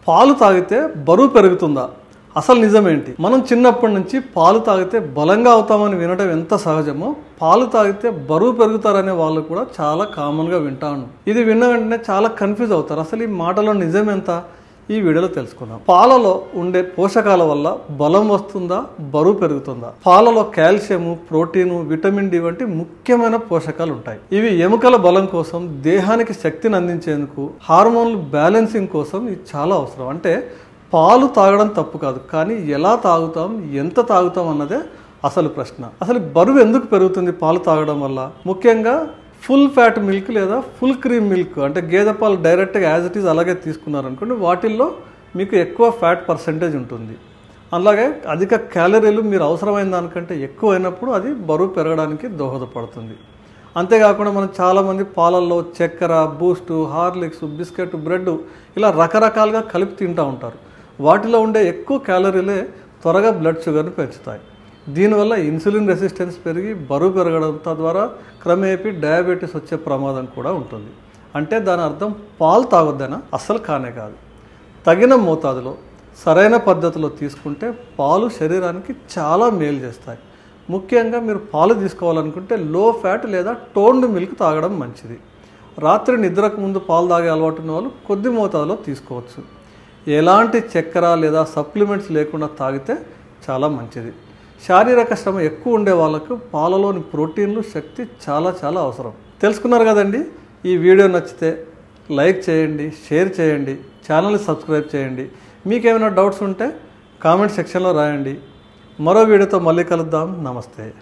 పాలు తాగితే బరువు పెరుగుతుందా? అసలు నిజమేంటి? మనం చిన్నప్పటి నుంచి పాలు తాగితే బలంగా అవుతామని వినడం ఎంత సహజమో, పాలు తాగితే బరువు పెరుగుతారనే వాళ్ళు కూడా చాలా కామన్గా వింటాను. ఇది విన్న వెంటనే చాలా కన్ఫ్యూజ్ అవుతారు. అసలు ఈ మాటలో నిజం ఎంత? ఈ వీడియోలో తెలుసుకుందాం. పాలలో ఉండే పోషకాల వల్ల బలం వస్తుందా, బరువు పెరుగుతుందా? పాలలో కాల్షియం, ప్రోటీను, విటమిన్ డి వంటి ముఖ్యమైన పోషకాలు ఉంటాయి. ఇవి ఎముకల బలం కోసం, దేహానికి శక్తిని అందించేందుకు, హార్మోన్లు బ్యాలెన్సింగ్ కోసం ఇది చాలా అవసరం. అంటే పాలు తాగడం తప్పు కాదు, కానీ ఎలా తాగుతాం, ఎంత తాగుతాం అన్నదే అసలు ప్రశ్న. అసలు బరువు ఎందుకు పెరుగుతుంది పాలు తాగడం వల్ల? ముఖ్యంగా ఫుల్ ఫ్యాట్ మిల్క్ లేదా ఫుల్ క్రీమ్ మిల్క్, అంటే గేదె పాలు డైరెక్ట్గా యాజ్ ఇట్ ఈజ్ అలాగే తీసుకున్నారనుకోండి, వాటిల్లో మీకు ఎక్కువ ఫ్యాట్ పర్సెంటేజ్ ఉంటుంది. అలాగే అధిక క్యాలరీలు మీరు అవసరమైన దానికంటే ఎక్కువ అయినప్పుడు అది బరువు పెరగడానికి దోహదపడుతుంది. అంతేకాకుండా మనం చాలామంది పాలల్లో చక్కెర, బూస్టు, హార్లిక్స్, బిస్కెట్, బ్రెడ్ ఇలా రకరకాలుగా కలిపి తింటూ ఉంటారు. వాటిలో ఉండే ఎక్కువ క్యాలరీలే త్వరగా బ్లడ్ షుగర్ని పెంచుతాయి. దీనివల్ల ఇన్సులిన్ రెసిస్టెన్స్ పెరిగి బరువు పెరగడం, తద్వారా క్రమేపీ డయాబెటీస్ వచ్చే ప్రమాదం కూడా ఉంటుంది. అంటే దాని అర్థం పాలు తాగొద్దనా? అస్సలు కానే కాదు. తగిన మోతాదులో సరైన పద్ధతిలో తీసుకుంటే పాలు శరీరానికి చాలా మేలు చేస్తాయి. ముఖ్యంగా మీరు పాలు తీసుకోవాలనుకుంటే లో ఫ్యాట్ లేదా టోన్డ్ మిల్క్ తాగడం మంచిది. రాత్రి నిద్రకు ముందు పాలు తాగే అలవాటు ఉన్న వాళ్ళు కొద్ది మోతాదులో తీసుకోవచ్చు. ఎలాంటి చక్కెర లేదా సప్లిమెంట్స్ లేకుండా తాగితే చాలా మంచిది. శారీరక శ్రమ ఎక్కువ ఉండే వాళ్ళకు పాలలోని ప్రోటీన్లు, శక్తి చాలా చాలా అవసరం. తెలుసుకున్నారు కదండి. ఈ వీడియో నచ్చితే లైక్ చేయండి, షేర్ చేయండి, ఛానల్ని సబ్స్క్రైబ్ చేయండి. మీకేమైనా డౌట్స్ ఉంటే కామెంట్ సెక్షన్లో రాయండి. మరో వీడియోతో మళ్ళీ కలుద్దాం. నమస్తే.